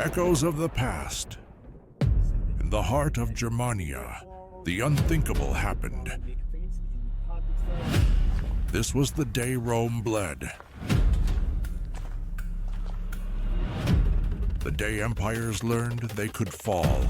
Echoes of the past. In the heart of Germania, the unthinkable happened. This was the day Rome bled. The day empires learned they could fall.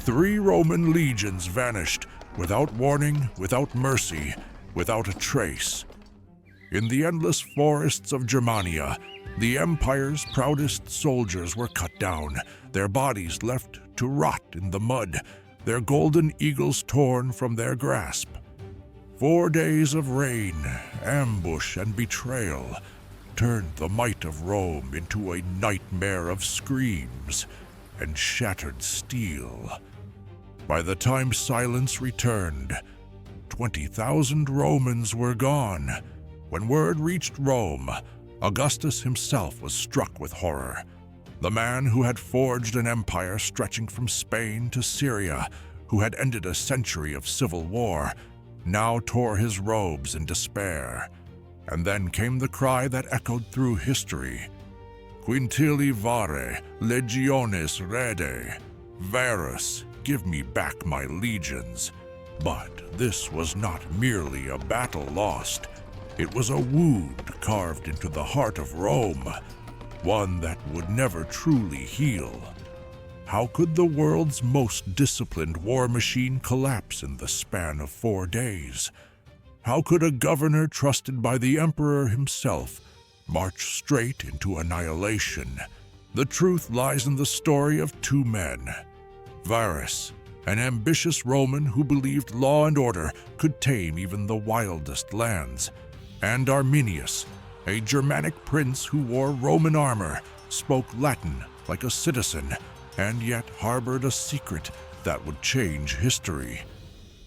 Three Roman legions vanished, without warning, without mercy, without a trace. In the endless forests of Germania, the empire's proudest soldiers were cut down, their bodies left to rot in the mud, their golden eagles torn from their grasp. 4 days of rain, ambush, and betrayal turned the might of Rome into a nightmare of screams and shattered steel. By the time silence returned, 20,000 Romans were gone. When word reached Rome, Augustus himself was struck with horror. The man who had forged an empire stretching from Spain to Syria, who had ended a century of civil war, now tore his robes in despair. And then came the cry that echoed through history: Quintilii Vare, legiones rede. Varus, give me back my legions. But this was not merely a battle lost. It was a wound carved into the heart of Rome, one that would never truly heal. How could the world's most disciplined war machine collapse in the span of 4 days? How could a governor trusted by the emperor himself march straight into annihilation? The truth lies in the story of 2 men. Varus, an ambitious Roman who believed law and order could tame even the wildest lands, and Arminius, a Germanic prince who wore Roman armor, spoke Latin like a citizen, and yet harbored a secret that would change history.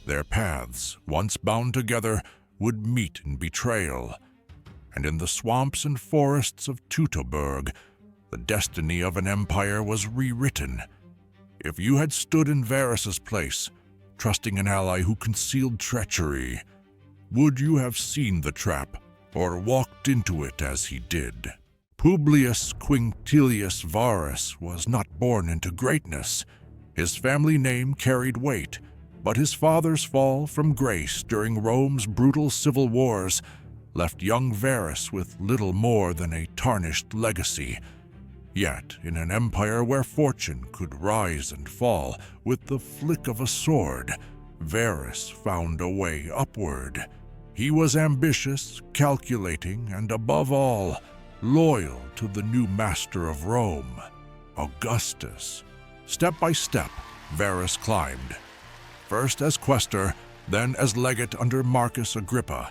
Their paths, once bound together, would meet in betrayal, and in the swamps and forests of Teutoburg, the destiny of an empire was rewritten. If you had stood in Varus's place, trusting an ally who concealed treachery, would you have seen the trap or walked into it as he did? Publius Quinctilius Varus was not born into greatness. His family name carried weight, but his father's fall from grace during Rome's brutal civil wars left young Varus with little more than a tarnished legacy. Yet, in an empire where fortune could rise and fall with the flick of a sword, Varus found a way upward. He was ambitious, calculating, and above all, loyal to the new master of Rome, Augustus. Step by step, Varus climbed. First as quaestor, then as legate under Marcus Agrippa.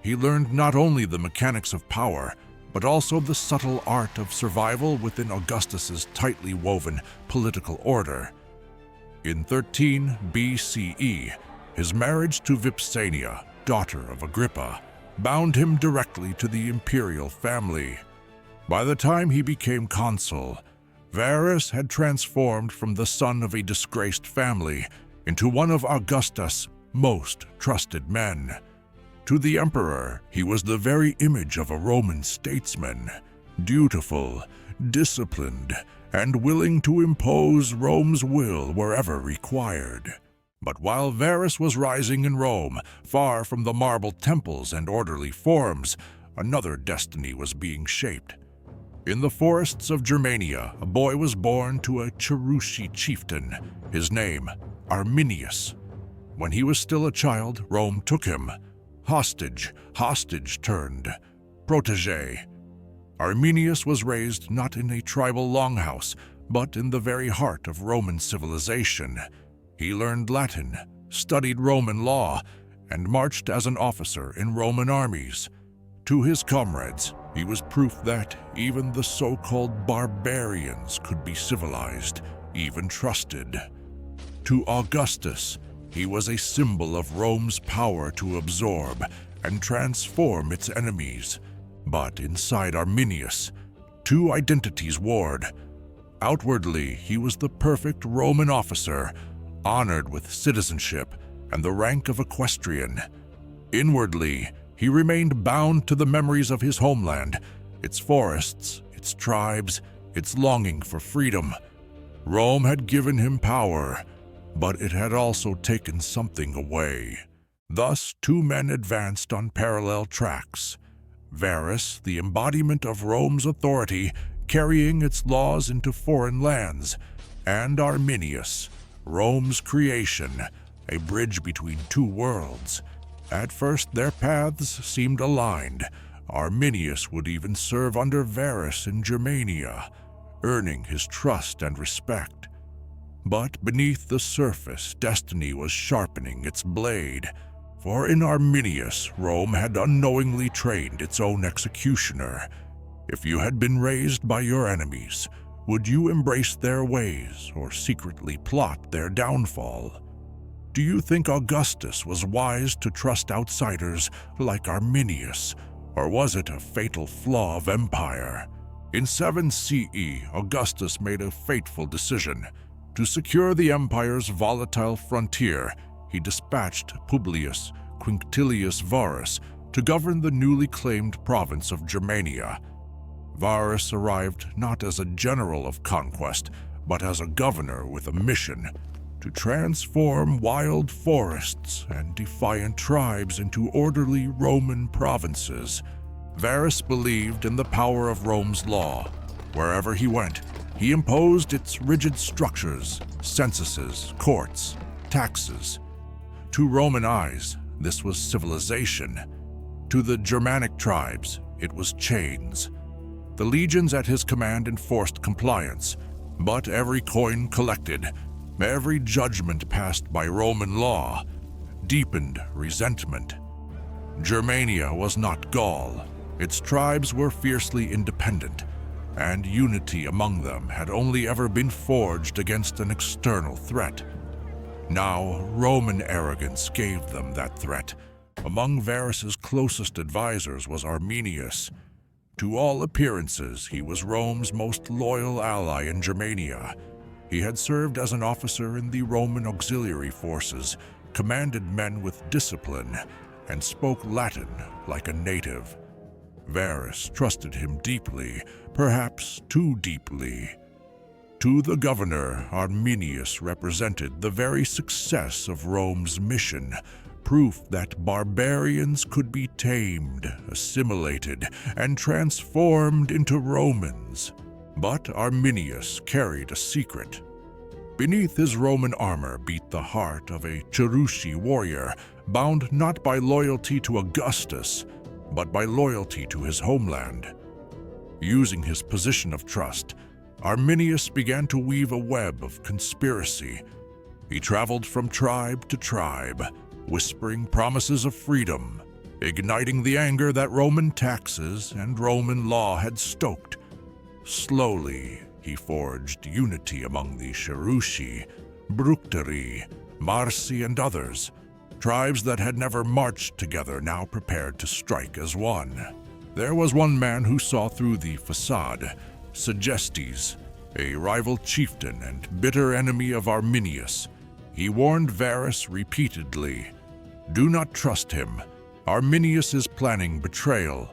He learned not only the mechanics of power, but also the subtle art of survival within Augustus's tightly woven political order. In 13 BCE, his marriage to Vipsania, daughter of Agrippa, bound him directly to the imperial family. By the time he became consul, Varus had transformed from the son of a disgraced family into one of Augustus' most trusted men. To the emperor, he was the very image of a Roman statesman, dutiful, disciplined, and willing to impose Rome's will wherever required. But while Varus was rising in Rome, far from the marble temples and orderly forms, another destiny was being shaped. In the forests of Germania, a boy was born to a Cherusci chieftain, his name Arminius. When he was still a child, Rome took him. Hostage turned, protege. Arminius was raised not in a tribal longhouse, but in the very heart of Roman civilization. He learned Latin, studied Roman law, and marched as an officer in Roman armies. To his comrades, he was proof that even the so-called barbarians could be civilized, even trusted. To Augustus, he was a symbol of Rome's power to absorb and transform its enemies. But inside Arminius, two identities warred. Outwardly, he was the perfect Roman officer, honored with citizenship and the rank of equestrian. Inwardly, he remained bound to the memories of his homeland, its forests, its tribes, its longing for freedom. Rome had given him power, but it had also taken something away. Thus, two men advanced on parallel tracks. Varus, the embodiment of Rome's authority, carrying its laws into foreign lands, and Arminius, Rome's creation, a bridge between two worlds. At first, their paths seemed aligned. Arminius would even serve under Varus in Germania, earning his trust and respect. But beneath the surface, destiny was sharpening its blade. For in Arminius, Rome had unknowingly trained its own executioner. If you had been raised by your enemies, would you embrace their ways or secretly plot their downfall? Do you think Augustus was wise to trust outsiders like Arminius, or was it a fatal flaw of empire? In 7 CE, Augustus made a fateful decision. To secure the empire's volatile frontier, he dispatched Publius Quinctilius Varus to govern the newly claimed province of Germania. Varus arrived not as a general of conquest, but as a governor with a mission: to transform wild forests and defiant tribes into orderly Roman provinces. Varus believed in the power of Rome's law. Wherever he went, he imposed its rigid structures, censuses, courts, taxes. To Roman eyes, this was civilization. To the Germanic tribes, it was chains. The legions at his command enforced compliance, but every coin collected, every judgment passed by Roman law, deepened resentment. Germania was not Gaul. Its tribes were fiercely independent, and unity among them had only ever been forged against an external threat. Now, Roman arrogance gave them that threat. Among Varus's closest advisors was Arminius. To all appearances, he was Rome's most loyal ally in Germania. He had served as an officer in the Roman auxiliary forces, commanded men with discipline, and spoke Latin like a native. Varus trusted him deeply, perhaps too deeply. To the governor, Arminius represented the very success of Rome's mission, proof that barbarians could be tamed, assimilated, and transformed into Romans. But Arminius carried a secret. Beneath his Roman armor beat the heart of a Cherusci warrior, bound not by loyalty to Augustus, but by loyalty to his homeland. Using his position of trust, Arminius began to weave a web of conspiracy. He traveled from tribe to tribe, whispering promises of freedom, igniting the anger that Roman taxes and Roman law had stoked. Slowly, he forged unity among the Cherusci, Bructeri, Marsi, and others. Tribes that had never marched together now prepared to strike as one. There was one man who saw through the facade, Segestes, a rival chieftain and bitter enemy of Arminius. He warned Varus repeatedly, "Do not trust him. Arminius is planning betrayal."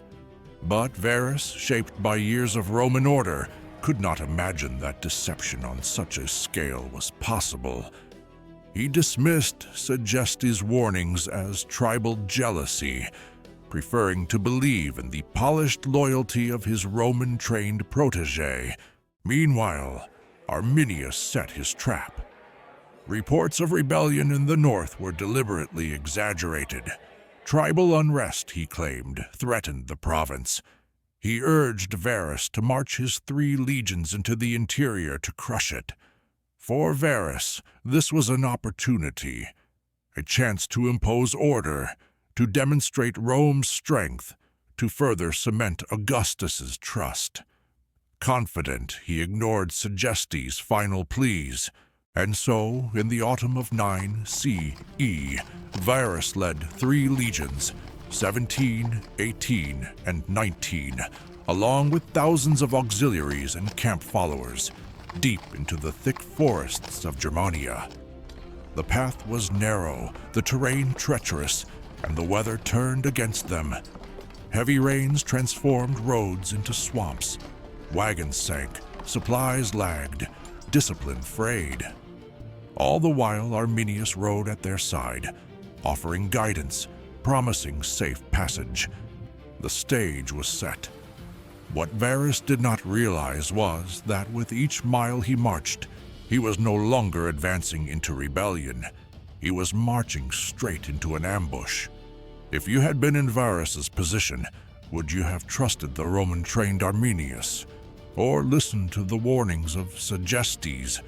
But Varus, shaped by years of Roman order, could not imagine that deception on such a scale was possible. He dismissed Segestes' warnings as tribal jealousy, preferring to believe in the polished loyalty of his Roman-trained protege. Meanwhile, Arminius set his trap. Reports of rebellion in the north were deliberately exaggerated. Tribal unrest, he claimed, threatened the province. He urged Varus to march his 3 legions into the interior to crush it. For Varus, this was an opportunity, a chance to impose order, to demonstrate Rome's strength, to further cement Augustus's trust. Confident, he ignored Segestes' final pleas, and so, in the autumn of 9 CE, Varus led 3 legions, 17, 18, and 19, along with thousands of auxiliaries and camp followers, deep into the thick forests of Germania. The path was narrow, the terrain treacherous, and the weather turned against them. Heavy rains transformed roads into swamps. Wagons sank, supplies lagged, discipline frayed. All the while Arminius rode at their side, offering guidance, promising safe passage. The stage was set. What Varus did not realize was that with each mile he marched, he was no longer advancing into rebellion. He was marching straight into an ambush. If you had been in Varus's position, would you have trusted the Roman-trained Arminius, or listened to the warnings of Segestes,